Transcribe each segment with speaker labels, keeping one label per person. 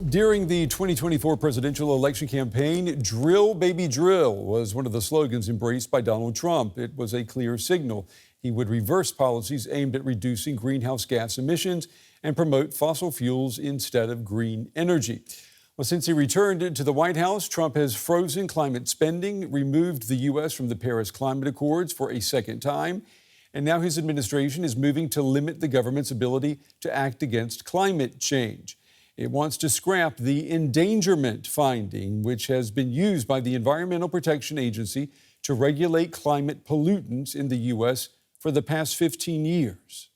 Speaker 1: During the 2024 presidential election campaign, "Drill, baby, drill" was one of the slogans embraced by Donald Trump. It was a clear signal he would reverse policies aimed at reducing greenhouse gas emissions and promote fossil fuels instead of green energy. Well, since he returned to the White House, Trump has frozen climate spending, removed the U.S. from the Paris Climate Accords for a second time, and now his administration is moving to limit the government's ability to act against climate change. It wants to scrap the endangerment finding, which has been used by the Environmental Protection Agency to regulate climate pollutants in the U.S. for the past 15 years.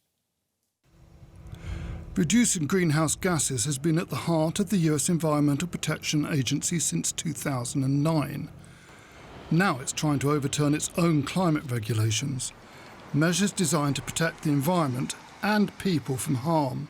Speaker 2: Reducing greenhouse gases has been at the heart of the U.S. Environmental Protection Agency since 2009. Now it's trying to overturn its own climate regulations, measures designed to protect the environment and people from harm.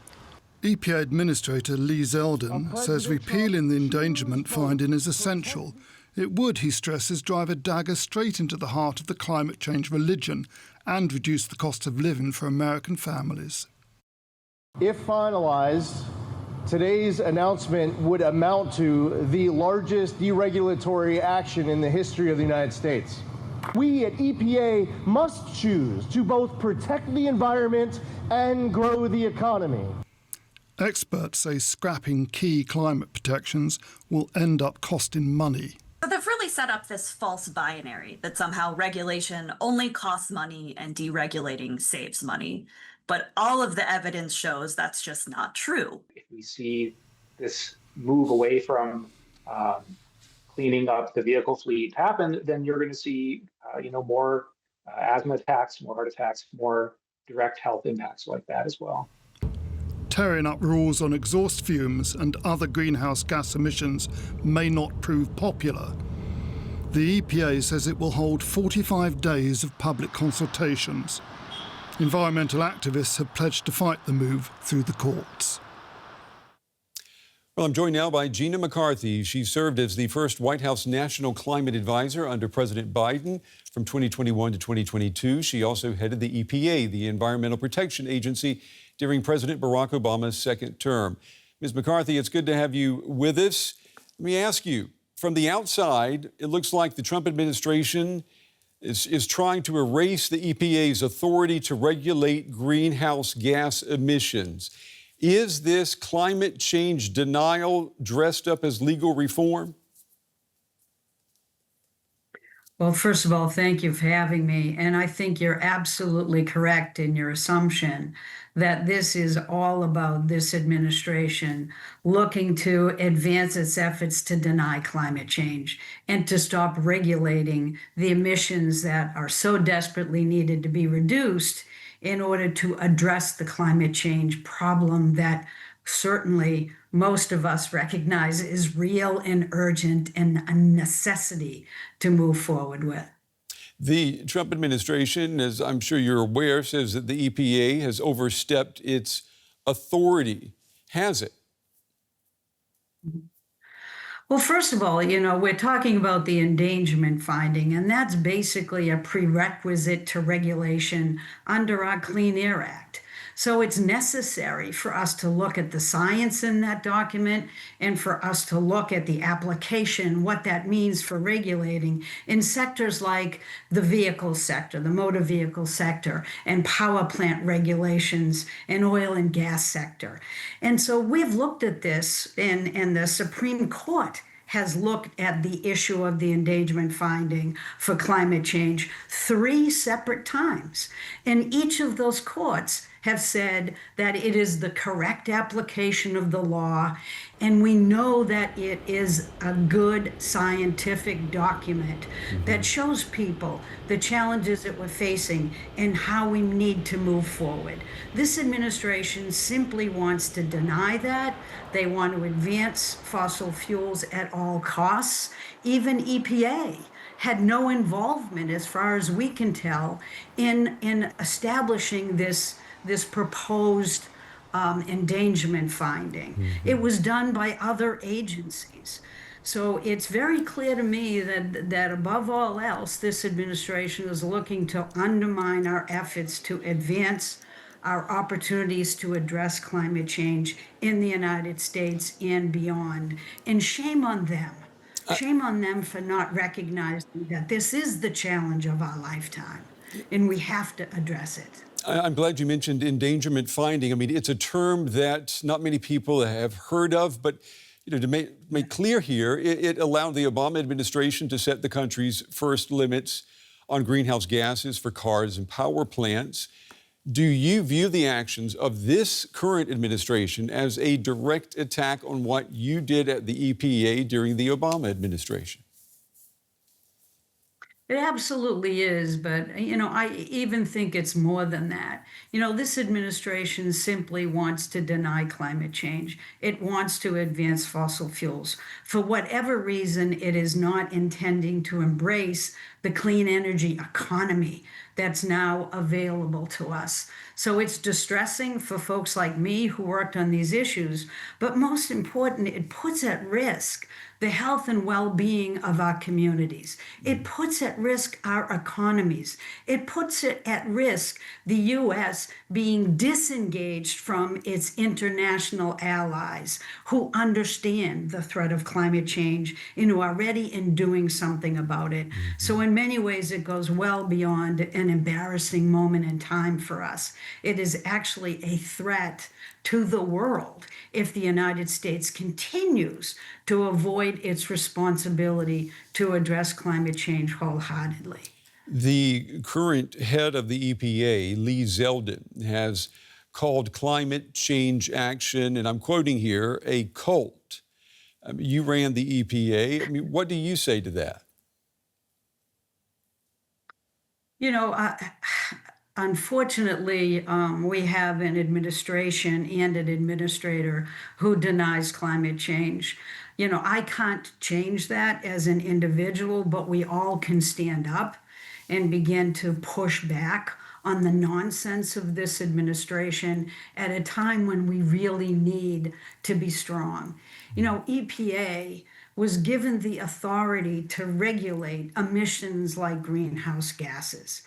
Speaker 2: EPA Administrator Lee Zeldin says repealing the endangerment finding is essential. It would, he stresses, drive a dagger straight into the heart of the climate change religion and reduce the cost of living for American families.
Speaker 3: If finalized, today's announcement would amount to the largest deregulatory action in the history of the United States. We at EPA must choose to both protect the environment and grow the economy.
Speaker 2: Experts say scrapping key climate protections will end up costing money.
Speaker 4: So they've really set up this false binary that somehow regulation only costs money and deregulating saves money. But all of the evidence shows that's just not true.
Speaker 5: If we see this move away from cleaning up the vehicle fleet happen, then you're going to see more asthma attacks, more heart attacks, more direct health impacts like that as well.
Speaker 2: Tearing up rules on exhaust fumes and other greenhouse gas emissions may not prove popular. The EPA says it will hold 45 days of public consultations. Environmental activists have pledged to fight the move through the courts.
Speaker 1: Well, I'm joined now by Gina McCarthy. She served as the first White House National Climate Advisor under President Biden from 2021 to 2022. She also headed the EPA, the Environmental Protection Agency, during President Barack Obama's second term. Ms. McCarthy, it's good to have you with us. Let me ask you, from the outside, it looks like the Trump administration is trying to erase the EPA's authority to regulate greenhouse gas emissions. Is this climate change denial dressed up as legal reform?
Speaker 6: Well, first of all, thank you for having me. And I think you're absolutely correct in your assumption that this is all about this administration looking to advance its efforts to deny climate change and to stop regulating the emissions that are so desperately needed to be reduced in order to address the climate change problem that certainly most of us recognize is real and urgent and a necessity to move forward with.
Speaker 1: The Trump administration, as I'm sure you're aware, says that the EPA has overstepped its authority. Has it?
Speaker 6: Well, first of all, we're talking about the endangerment finding, and that's basically a prerequisite to regulation under our Clean Air Act. So it's necessary for us to look at the science in that document and for us to look at the application, what that means for regulating in sectors like the vehicle sector, the motor vehicle sector, and power plant regulations and oil and gas sector. And so we've looked at this, and the Supreme Court has looked at the issue of the endangerment finding for climate change 3 separate times. And each of those courts have said that it is the correct application of the law, and we know that it is a good scientific document that shows people the challenges that we're facing and how we need to move forward. This administration simply wants to deny that. They want to advance fossil fuels at all costs. Even EPA had no involvement, as far as we can tell, in establishing this proposed endangerment finding. It was done by other agencies. So it's very clear to me that above all else, this administration is looking to undermine our efforts to advance our opportunities to address climate change in the United States and beyond. And shame on them. Shame on them for not recognizing that this is the challenge of our lifetime, and we have to address it.
Speaker 1: I'm glad you mentioned endangerment finding. I mean, it's a term that not many people have heard of, but to make clear here, it allowed the Obama administration to set the country's first limits on greenhouse gases for cars and power plants. Do you view the actions of this current administration as a direct attack on what you did at the EPA during the Obama administration?
Speaker 6: It absolutely is, but I even think it's more than that. This administration simply wants to deny climate change. It wants to advance fossil fuels. For whatever reason, it is not intending to embrace the clean energy economy that's now available to us. So it's distressing for folks like me who worked on these issues, but most important, it puts at risk the health and well-being of our communities. It puts at risk our economies. It puts it at risk the U.S. being disengaged from its international allies who understand the threat of climate change and who are ready in doing something about it. So in many ways, it goes well beyond an embarrassing moment in time for us. It is actually a threat to the world if the United States continues to avoid its responsibility to address climate change wholeheartedly.
Speaker 1: The current head of the EPA, Lee Zeldin, has called climate change action, and I'm quoting here, a cult. You ran the EPA. I mean, what do you say to that?
Speaker 6: Unfortunately, we have an administration and an administrator who denies climate change. I can't change that as an individual, but we all can stand up and begin to push back on the nonsense of this administration at a time when we really need to be strong. EPA was given the authority to regulate emissions like greenhouse gases.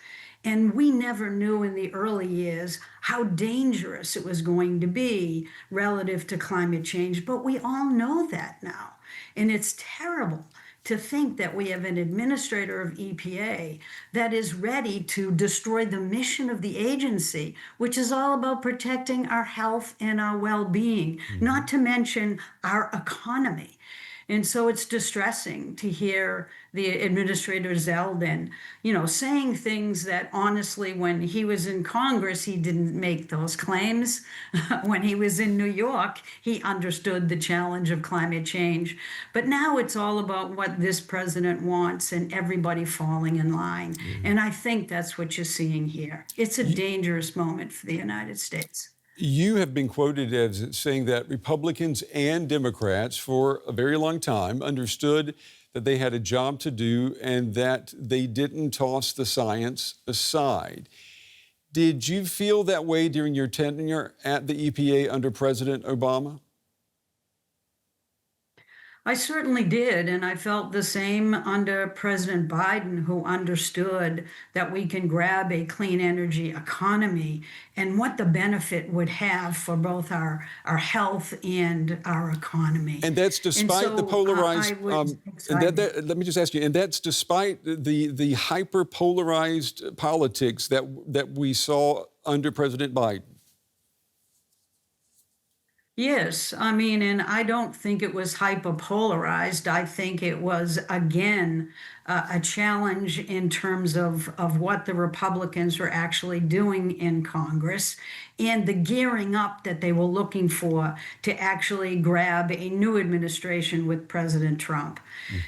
Speaker 6: And we never knew in the early years how dangerous it was going to be relative to climate change, but we all know that now. And it's terrible to think that we have an administrator of EPA that is ready to destroy the mission of the agency, which is all about protecting our health and our well-being, not to mention our economy. And so it's distressing to hear the Administrator Zeldin, saying things that honestly, when he was in Congress, he didn't make those claims. When he was in New York, he understood the challenge of climate change. But now it's all about what this president wants and everybody falling in line. And I think that's what you're seeing here. It's a dangerous moment for the United States.
Speaker 1: You have been quoted as saying that Republicans and Democrats for a very long time understood that they had a job to do and that they didn't toss the science aside. Did you feel that way during your tenure at the EPA under President Obama?
Speaker 6: I certainly did, and I felt the same under President Biden, who understood that we can grab a clean energy economy and what the benefit would have for both our health and our economy.
Speaker 1: And that's despite the polarized. Let me just ask you, and that's despite the hyper-polarized politics that we saw under President Biden.
Speaker 6: Yes, and I don't think it was hyperpolarized. I think it was, again, a challenge in terms of what the Republicans were actually doing in Congress and the gearing up that they were looking for to actually grab a new administration with President Trump.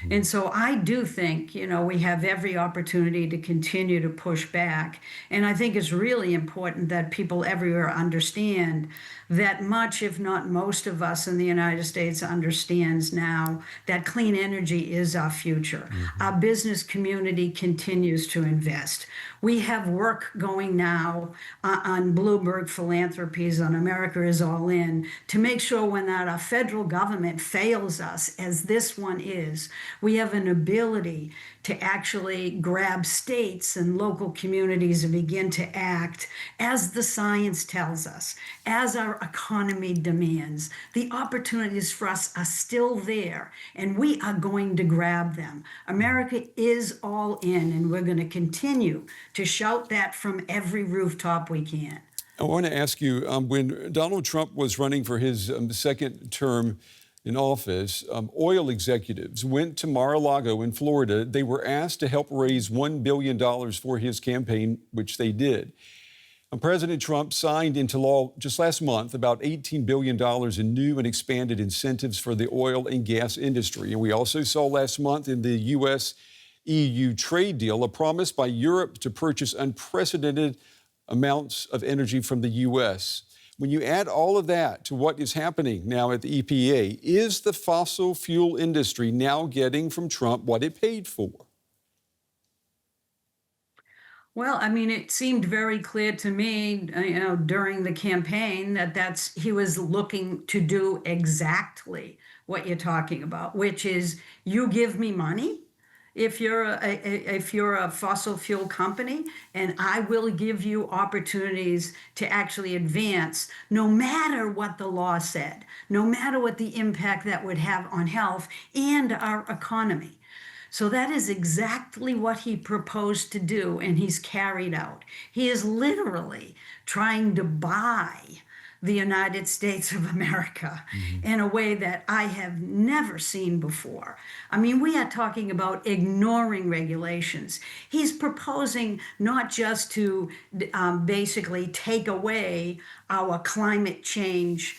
Speaker 6: And so I do think, we have every opportunity to continue to push back. And I think it's really important that people everywhere understand that much, if not most of us in the United States understands now that clean energy is our future. Our business community continues to invest. We have work going now on Bloomberg philanthropies on America is All In to make sure when that our federal government fails us, as this one is, we have an ability to actually grab states and local communities and begin to act as the science tells us, as our economy demands. The opportunities for us are still there, and we are going to grab them. America is all in, and we're going to continue to shout that from every rooftop we can.
Speaker 1: I want to ask you, when Donald Trump was running for his second term in office, oil executives went to Mar-a-Lago in Florida. They were asked to help raise $1 billion for his campaign, which they did. President Trump signed into law just last month about $18 billion in new and expanded incentives for the oil and gas industry. And we also saw last month in the U.S.-EU trade deal a promise by Europe to purchase unprecedented amounts of energy from the U.S. When you add all of that to what is happening now at the EPA, is the fossil fuel industry now getting from Trump what it paid for?
Speaker 6: Well, I mean, it seemed very clear to me, during the campaign that he was looking to do exactly what you're talking about, which is you give me money if you're a fossil fuel company, and I will give you opportunities to actually advance, no matter what the law said, no matter what the impact that would have on health and our economy. So that is exactly what he proposed to do, and he's carried out. He is literally trying to buy the United States of America in a way that I have never seen before. I mean, we are talking about ignoring regulations. He's proposing not just to basically take away our climate change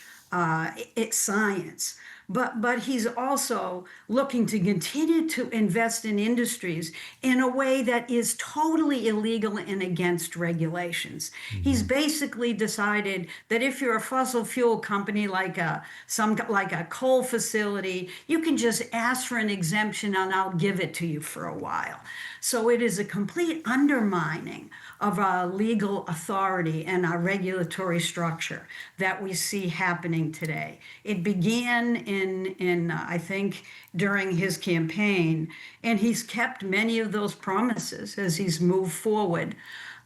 Speaker 6: science, but he's also looking to continue to invest in industries in a way that is totally illegal and against regulations. He's basically decided that if you're a fossil fuel company like a coal facility, you can just ask for an exemption and I'll give it to you for a while. So it is a complete undermining of our legal authority and our regulatory structure that we see happening today. It began in I think during his campaign, and he's kept many of those promises as he's moved forward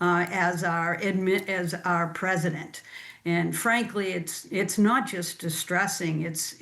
Speaker 6: as our president. And frankly, it's not just distressing. It's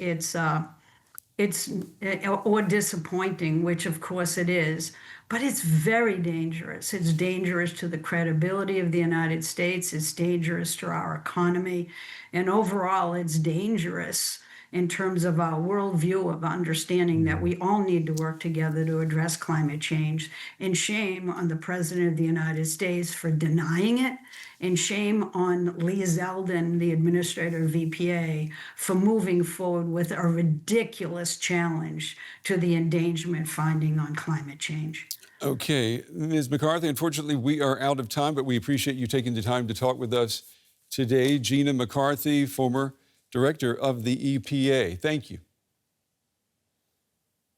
Speaker 6: or disappointing, which of course it is, but it's very dangerous. It's dangerous to the credibility of the United States. It's dangerous to our economy. And overall, it's dangerous in terms of our worldview of understanding that we all need to work together to address climate change. And shame on the President of the United States for denying it, and shame on Lee Zeldin, the administrator of EPA, for moving forward with a ridiculous challenge to the endangerment finding on climate change.
Speaker 1: Okay, Ms. McCarthy, unfortunately, we are out of time, but we appreciate you taking the time to talk with us today. Gina McCarthy, former director of the EPA. Thank you.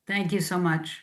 Speaker 6: Thank you so much.